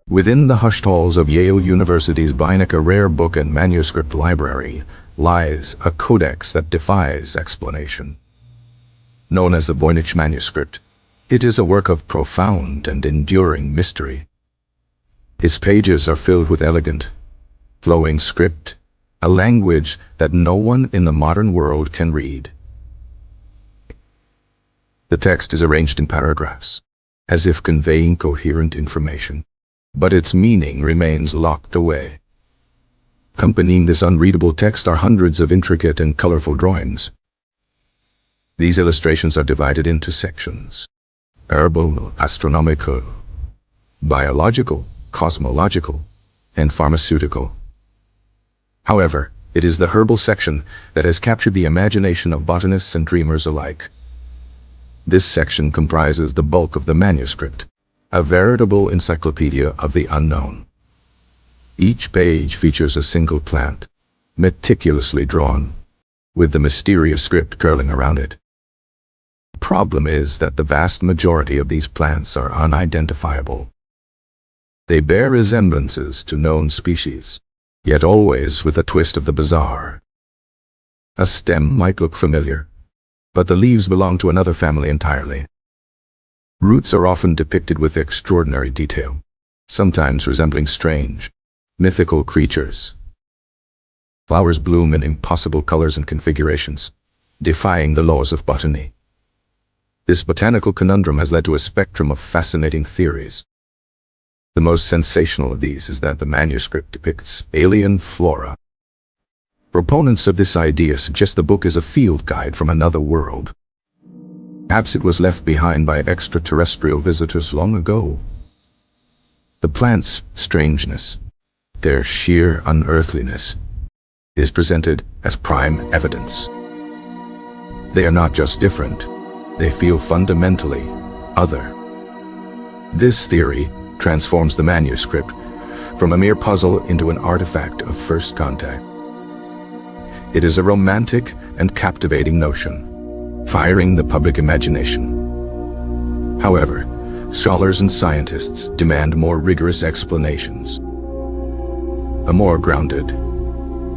Within the hushed halls of Yale University's Voynich Rare Book and Manuscript Library lies a codex that defies explanation. Known as the Voynich Manuscript, it is a work of profound and enduring mystery. Its pages are filled with elegant, flowing script, a language that no one in the modern world can read. The text is arranged in paragraphs, as if conveying coherent information, but its meaning remains locked away. Accompanying this unreadable text are hundreds of intricate and colorful drawings. These illustrations are divided into sections: herbal, astronomical, biological, cosmological, and pharmaceutical. However, it is the herbal section that has captured the imagination of botanists and dreamers alike. This section comprises the bulk of the manuscript, a veritable encyclopedia of the unknown. Each page features a single plant, meticulously drawn, with the mysterious script curling around it. The problem is that the vast majority of these plants are unidentifiable. They bear resemblances to known species, yet always with a twist of the bizarre. A stem might look familiar, but the leaves belong to another family entirely. Roots are often depicted with extraordinary detail, sometimes resembling strange, mythical creatures. Flowers bloom in impossible colors and configurations, defying the laws of botany. This botanical conundrum has led to a spectrum of fascinating theories. The most sensational of these is that the manuscript depicts alien flora. Proponents of this idea suggest the book is a field guide from another world. Perhaps it was left behind by extraterrestrial visitors long ago. The plants' strangeness, their sheer unearthliness, is presented as prime evidence. They are not just different, they feel fundamentally other. This theory transforms the manuscript from a mere puzzle into an artifact of first contact. It is a romantic and captivating notion, firing the public imagination. However, scholars and scientists demand more rigorous explanations. A more grounded,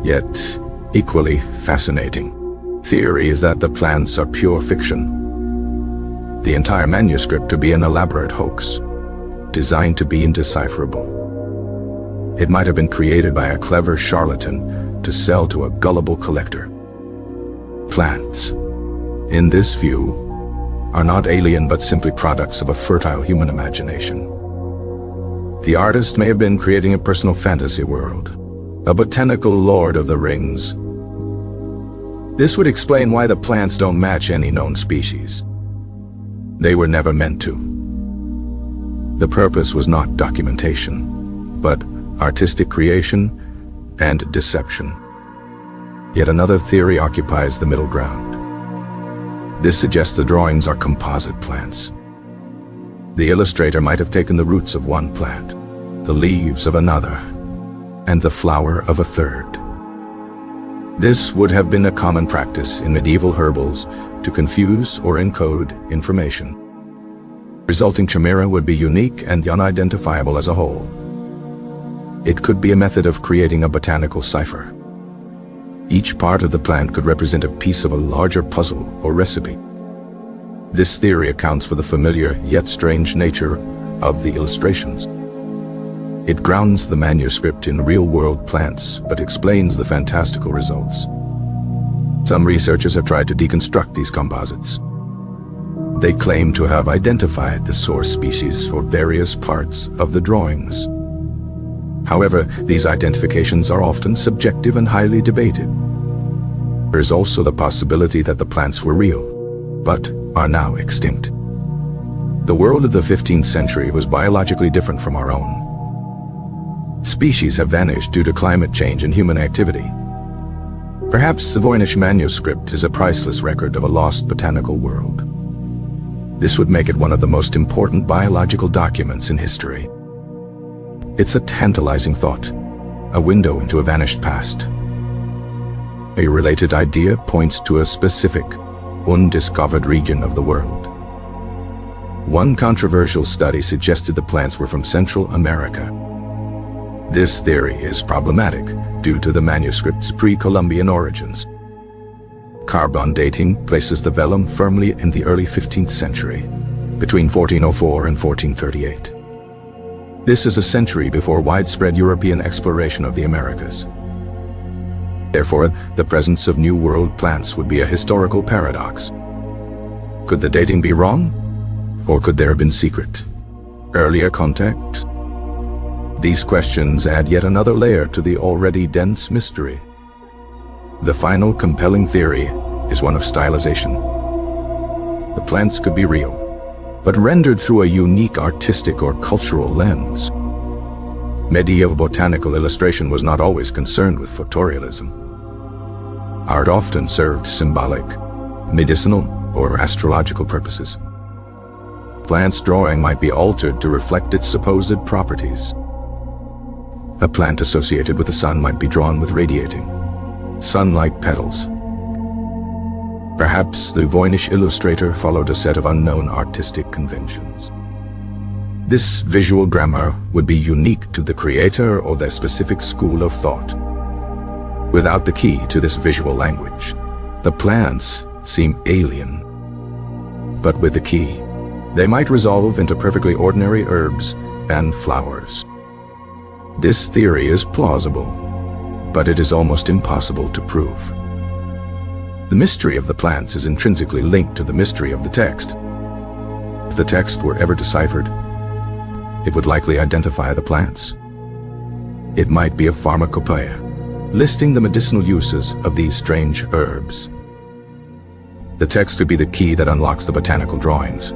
yet equally fascinating theory is that the plants are pure fiction. The entire manuscript to be an elaborate hoax, designed to be indecipherable. It might have been created by a clever charlatan to sell to a gullible collector. Plants, in this view, are not alien but simply products of a fertile human imagination. The artist may have been creating a personal fantasy world, a botanical Lord of the Rings. This would explain why the plants don't match any known species. They were never meant to. The purpose was not documentation, but artistic creation and deception. Yet another theory occupies the middle ground. This suggests the drawings are composite plants. The illustrator might have taken the roots of one plant, the leaves of another, and the flower of a third. This would have been a common practice in medieval herbals to confuse or encode information. Resulting chimera would be unique and unidentifiable as a whole. It could be a method of creating a botanical cipher. Each part of the plant could represent a piece of a larger puzzle or recipe. This theory accounts for the familiar yet strange nature of the illustrations. It grounds the manuscript in real-world plants, but explains the fantastical results. Some researchers have tried to deconstruct these composites. They claim to have identified the source species for various parts of the drawings. However, these identifications are often subjective and highly debated. There is also the possibility that the plants were real, but are now extinct. The world of the 15th century was biologically different from our own. Species have vanished due to climate change and human activity. Perhaps the Voynich Manuscript is a priceless record of a lost botanical world. This would make it one of the most important biological documents in history. It's a tantalizing thought, a window into a vanished past. A related idea points to a specific, undiscovered region of the world, One controversial study suggested the plants were from Central America. This theory is problematic due to the manuscript's pre-Columbian origins. Carbon dating places the vellum firmly in the early 15th century, between 1404 and 1438. This is a century before widespread European exploration of the Americas. Therefore, the presence of New World plants would be a historical paradox. Could the dating be wrong? Or could there have been secret, earlier contact? These questions add yet another layer to the already dense mystery. The final compelling theory is one of stylization. The plants could be real, but rendered through a unique artistic or cultural lens. Medieval botanical illustration was not always concerned with photorealism. Art often served symbolic, medicinal, or astrological purposes. Plant's drawing might be altered to reflect its supposed properties. A plant associated with the sun might be drawn with radiating, sun-like petals. Perhaps the Voynich illustrator followed a set of unknown artistic conventions. This visual grammar would be unique to the creator or their specific school of thought. Without the key to this visual language, the plants seem alien. But with the key, they might resolve into perfectly ordinary herbs and flowers. This theory is plausible, but it is almost impossible to prove. The mystery of the plants is intrinsically linked to the mystery of the text. If the text were ever deciphered, it would likely identify the plants. It might be a pharmacopoeia, listing the medicinal uses of these strange herbs. The text could be the key that unlocks the botanical drawings.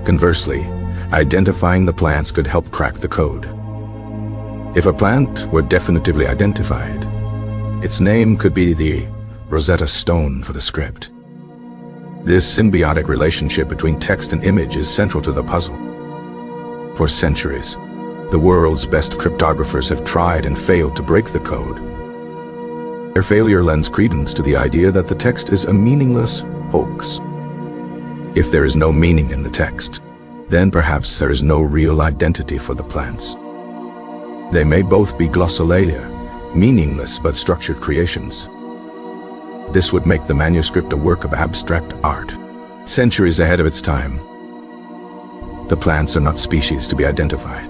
Conversely, identifying the plants could help crack the code. If a plant were definitively identified, its name could be the Rosetta Stone for the script. This symbiotic relationship between text and image is central to the puzzle. For centuries, the world's best cryptographers have tried and failed to break the code. Their failure lends credence to the idea that the text is a meaningless hoax. If there is no meaning in the text, then perhaps there is no real identity for the plants. They may both be glossolalia, meaningless but structured creations. This would make the manuscript a work of abstract art, centuries ahead of its time. The plants are not species to be identified,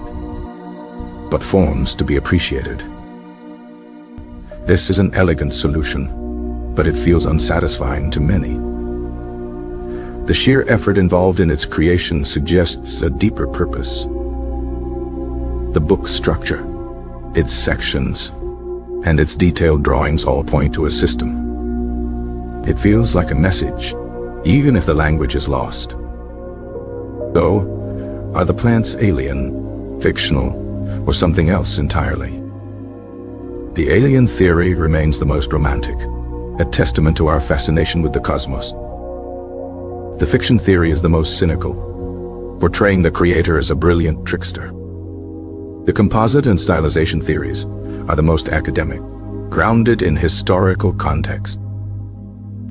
but forms to be appreciated. This is an elegant solution, but it feels unsatisfying to many. The sheer effort involved in its creation suggests a deeper purpose. The book's structure, its sections, and its detailed drawings all point to a system. It feels like a message, even if the language is lost. So, are the plants alien, fictional, or something else entirely? The alien theory remains the most romantic, a testament to our fascination with the cosmos. The fiction theory is the most cynical, portraying the creator as a brilliant trickster. The composite and stylization theories are the most academic, grounded in historical context.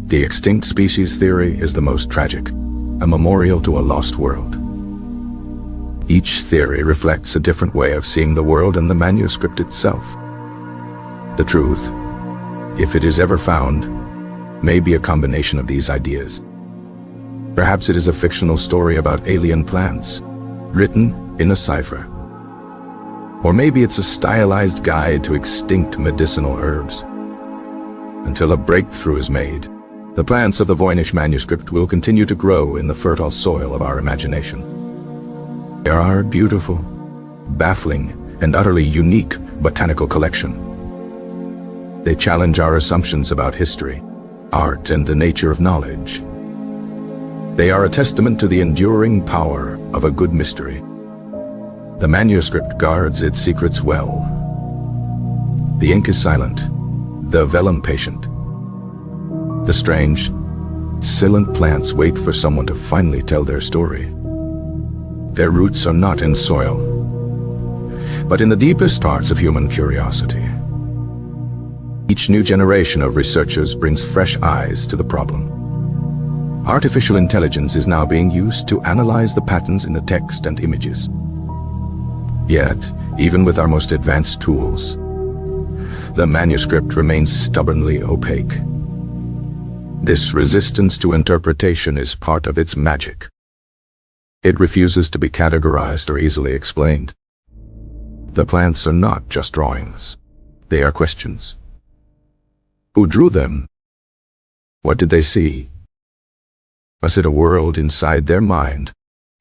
The extinct species theory is the most tragic, a memorial to a lost world. Each theory reflects a different way of seeing the world and the manuscript itself. The truth, if it is ever found, may be a combination of these ideas. Perhaps it is a fictional story about alien plants, written in a cipher. Or maybe it's a stylized guide to extinct medicinal herbs. Until a breakthrough is made, the plants of the Voynich Manuscript will continue to grow in the fertile soil of our imagination. They are our beautiful, baffling, and utterly unique botanical collection. They challenge our assumptions about history, art, and the nature of knowledge. They are a testament to the enduring power of a good mystery. The manuscript guards its secrets well. The ink is silent, the vellum patient. The strange, silent plants wait for someone to finally tell their story. Their roots are not in soil, but in the deepest parts of human curiosity. Each new generation of researchers brings fresh eyes to the problem. Artificial intelligence is now being used to analyze the patterns in the text and images. Yet, even with our most advanced tools, the manuscript remains stubbornly opaque. This resistance to interpretation is part of its magic. It refuses to be categorized or easily explained. The plants are not just drawings. They are questions. Who drew them? What did they see? Was it a world inside their mind,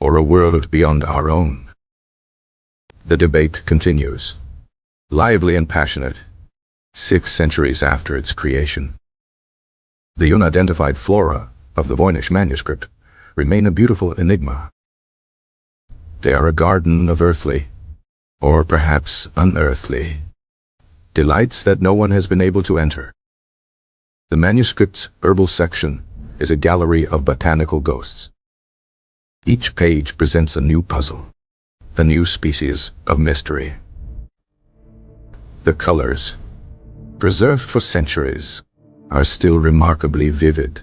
or a world beyond our own? The debate continues, lively and passionate, 6 centuries after its creation. The unidentified flora of the Voynich Manuscript remain a beautiful enigma. They are a garden of earthly, or perhaps unearthly, delights that no one has been able to enter. The manuscript's herbal section is a gallery of botanical ghosts. Each page presents a new puzzle, a new species of mystery. The colors, preserved for centuries, are still remarkably vivid.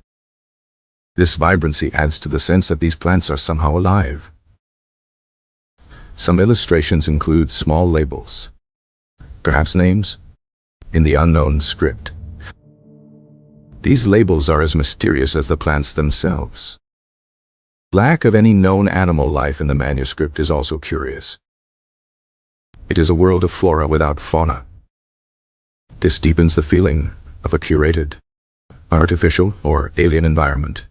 This vibrancy adds to the sense that these plants are somehow alive. Some illustrations include small labels, perhaps names, in the unknown script. These labels are as mysterious as the plants themselves. Lack of any known animal life in the manuscript is also curious. It is a world of flora without fauna. This deepens the feeling of a curated, artificial, or alien environment.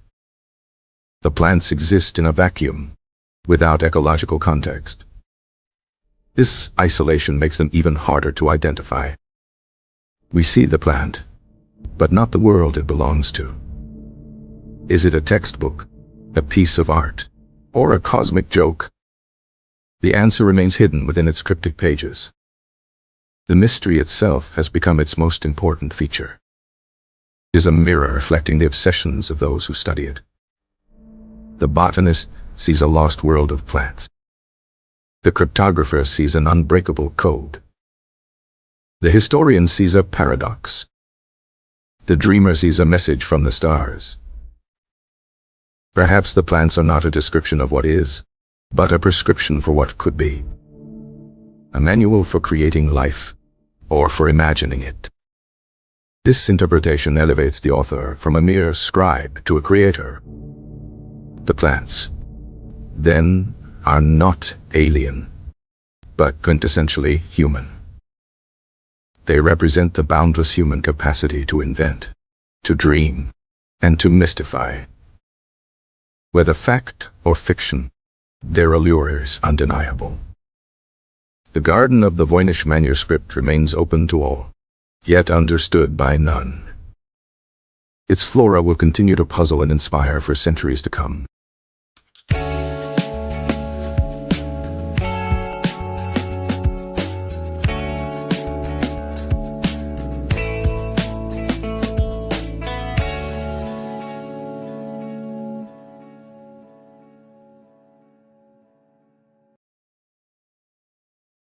The plants exist in a vacuum, without ecological context. This isolation makes them even harder to identify. We see the plant, but not the world it belongs to. Is it a textbook, a piece of art, or a cosmic joke? The answer remains hidden within its cryptic pages. The mystery itself has become its most important feature. It is a mirror reflecting the obsessions of those who study it. The botanist sees a lost world of plants. The cryptographer sees an unbreakable code. The historian sees a paradox. The dreamer sees a message from the stars. Perhaps the plants are not a description of what is, but a prescription for what could be. A manual for creating life, or for imagining it. This interpretation elevates the author from a mere scribe to a creator. The plants, then, are not alien, but quintessentially human. They represent the boundless human capacity to invent, to dream, and to mystify. Whether fact or fiction, their allure is undeniable. The garden of the Voynich Manuscript remains open to all, yet understood by none. Its flora will continue to puzzle and inspire for centuries to come.